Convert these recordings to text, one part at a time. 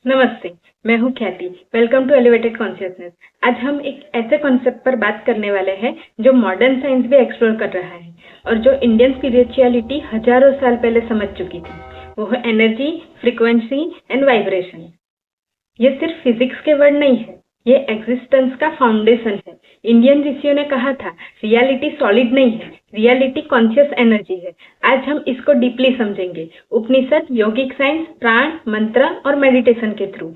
नमस्ते, मैं हूँ Khyati. Welcome to elevated consciousness. आज हम एक ऐसे कॉन्सेप्ट पर बात करने वाले हैं जो मॉडर्न साइंस भी एक्सप्लोर कर रहा है और जो इंडियन स्पिरिचुअलिटी हजारों साल पहले समझ चुकी थी। वो है एनर्जी, फ्रीक्वेंसी एंड वाइब्रेशन। ये सिर्फ फिजिक्स के वर्ड नहीं है, ये एग्जिस्टेंस का फाउंडेशन है। इंडियन ऋषियों ने कहा था, रियलिटी सॉलिड नहीं है, रियलिटी कॉन्शियस एनर्जी है। आज हम इसको डीपली समझेंगे, उपनिषद, योगिक साइंस, प्राण, मंत्र और मेडिटेशन के थ्रू।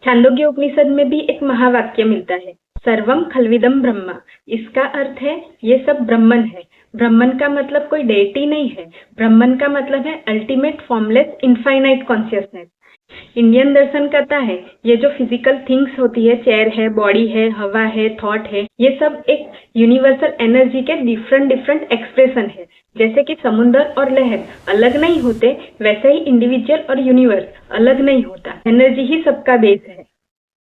छांदोग्य उपनिषद में भी एक महावाक्य मिलता है, सर्वम खल्विदम ब्रह्मा। इसका अर्थ है ये सब ब्रह्मन है। ब्रह्मन का मतलब कोई डेटी नहीं है, ब्रह्मन का मतलब है ultimate formless infinite consciousness. Indian दर्शन कहता है ये जो फिजिकल थिंग्स होती है, चेयर है, बॉडी है, हवा है, थॉट है, ये सब एक यूनिवर्सल एनर्जी के डिफरेंट एक्सप्रेशन है। जैसे कि समुद्र और लहर अलग नहीं होते, वैसे ही इंडिविजुअल और यूनिवर्स अलग नहीं होता। एनर्जी ही सबका बेस है।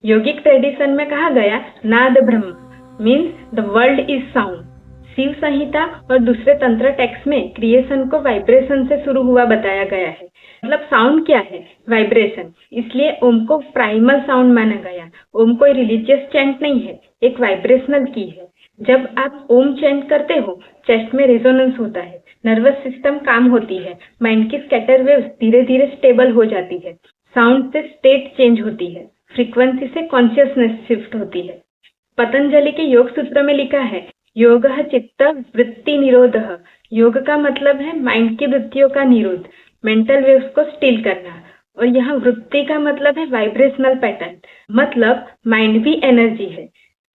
योगिक ट्रेडिशन में कहा गया, Nada Brahma means the world is sound. Shiva Samhita और दूसरे तंत्र टेक्स्ट में क्रिएशन को वाइब्रेशन से शुरू हुआ बताया गया है। मतलब साउंड क्या है? वाइब्रेशन। इसलिए ओम को प्राइमल साउंड माना गया। ओम कोई रिलीजियस चैंट नहीं है, एक वाइब्रेशनल की है। जब आप ओम चैंट करते हो, चेस्ट में रेजोनेंस होता है, नर्वस सिस्टम काम होती है, माइंड की स्कैटर वेव्स धीरे धीरे स्टेबल हो जाती है, साउंड से स्टेट चेंज होती है, फ्रीक्वेंसी से कॉन्शियसनेस शिफ्ट होती है। पतंजलि के योग सूत्र में लिखा है, योगः चित्त वृत्ति निरोधः। योग का मतलब है माइंड की वृत्तियों का निरोध, मेंटल वेव्स को स्टिल करना। और यहाँ वृत्ति का मतलब है वाइब्रेशनल पैटर्न, मतलब माइंड भी एनर्जी है,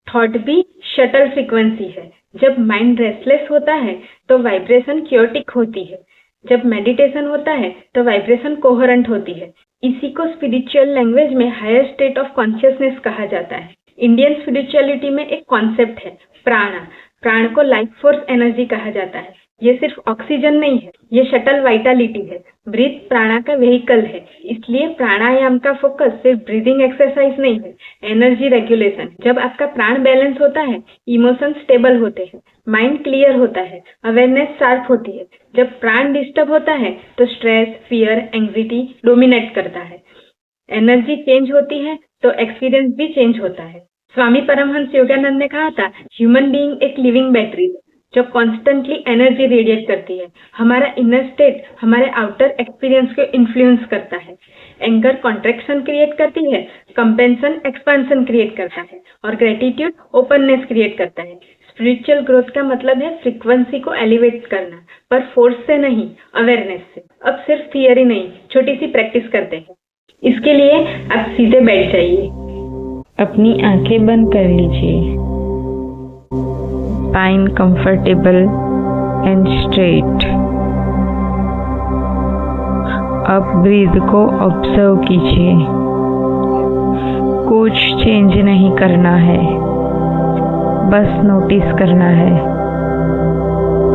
थॉट भी शटल फ्रीक्वेंसी है। जब माइंड रेस्टलेस होता है तो वाइब्रेशन क्योटिक होती है, जब मेडिटेशन होता है तो वाइब्रेशन कोहेरेंट होती है। इसी को स्पिरिचुअल लैंग्वेज में हायर स्टेट ऑफ कॉन्शियसनेस कहा जाता है। इंडियन स्पिरिचुअलिटी में एक कॉन्सेप्ट है प्राणा। प्राण को लाइफ फोर्स एनर्जी कहा जाता है। ये सिर्फ ऑक्सीजन नहीं है, ये शटल वाइटलिटी है। ब्रीथ प्राणा का व्हीकल है, इसलिए प्राणायाम का फोकस सिर्फ ब्रीदिंग एक्सरसाइज नहीं है, एनर्जी रेगुलेशन। जब आपका प्राण बैलेंस होता है, इमोशन स्टेबल होते हैं, माइंड क्लियर होता है, अवेयरनेस शार्प होती है। जब प्राण डिस्टर्ब होता है तो स्ट्रेस, फियर, एंग्जाइटी डोमिनेट करता है। एनर्जी चेंज होती है तो एक्सपीरियंस भी चेंज होता है। स्वामी परमहंस योगानंद ने कहा था, ह्यूमन बीइंग एक लिविंग बैटरी है जो कॉन्स्टेंटली एनर्जी रेडिएट करती है। हमारा इनर स्टेट हमारे आउटर एक्सपीरियंस को इन्फ्लुएंस करता है। एंगर कॉन्ट्रैक्शन क्रिएट करती है, कंपेंशन एक्सपेंशन क्रिएट करता है और ग्रेटिट्यूड ओपननेस क्रिएट करता है। स्पिरिचुअल ग्रोथ का मतलब है फ्रीक्वेंसी को एलिवेट करना, पर फोर्स से नहीं, अवेयरनेस से। अब सिर्फ थियरी नहीं, छोटी सी प्रैक्टिस करते हैं। इसके लिए आप सीधे बैठ जाइए, अपनी आंखें बंद कर लीजिए, स्पाइन कंफर्टेबल एंड स्ट्रेट। अब ब्रीथ को ऑब्जर्व कीजिए, कुछ चेंज नहीं करना है, बस नोटिस करना है।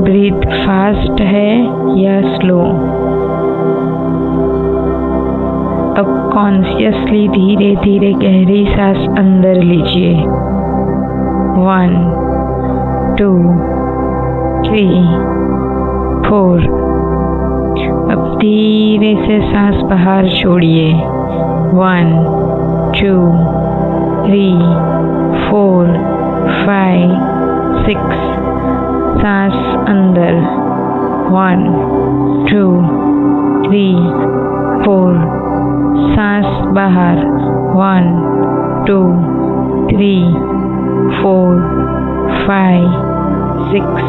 ब्रीथ फास्ट है या स्लो। अब कॉन्शियसली धीरे धीरे गहरी सांस अंदर लीजिए। 1 2 3 4। अब धीरे से सांस बाहर छोड़िए। 1 2 3 4 5 6। सांस अंदर। 1 2 3 4। सांस बाहर। 1 2 3 4 5 6।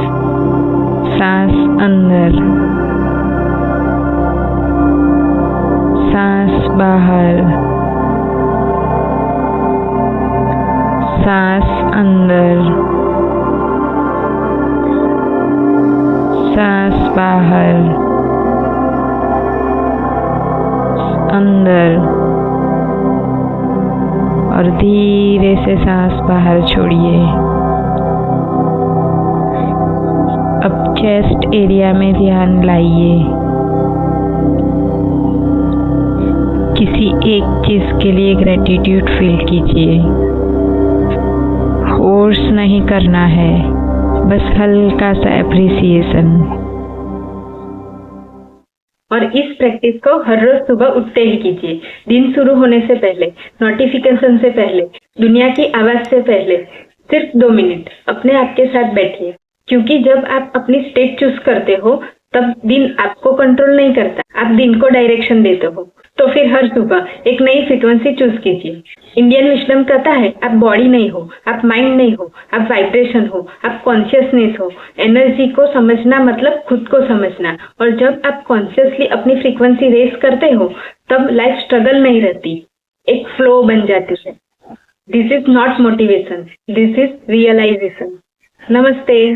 सांस अंदर, सांस बाहर, सांस अंदर, सांस बाहर, अंदर, और धीरे से सांस बाहर छोड़िए। अब चेस्ट एरिया में ध्यान लाइए। किसी एक चीज के लिए ग्रेटिट्यूड फील कीजिए। फोर्स नहीं करना है, बस हल्का सा एप्रिसिएशन। और इस प्रैक्टिस को हर रोज सुबह उठते ही कीजिए। दिन शुरू होने से पहले, नोटिफिकेशन से पहले, दुनिया की आवाज से पहले सिर्फ 2 मिनट अपने आप के साथ बैठिए, क्योंकि जब आप अपनी स्टेट चूज करते हो तब दिन आपको कंट्रोल नहीं करता, आप दिन को डायरेक्शन देते हो। तो फिर हर सुबह एक नई फ्रीक्वेंसी चूज कीजिए। इंडियन विजडम कहता है आप बॉडी नहीं हो, आप माइंड नहीं हो, आप वाइब्रेशन हो, आप कॉन्शियसनेस हो। एनर्जी को समझना मतलब खुद को समझना, और जब आप कॉन्शियसली अपनी फ्रीक्वेंसी रेस करते हो तब लाइफ स्ट्रगल नहीं रहती, एक फ्लो बन जाती है। This is not motivation, this is realisation. नमस्ते।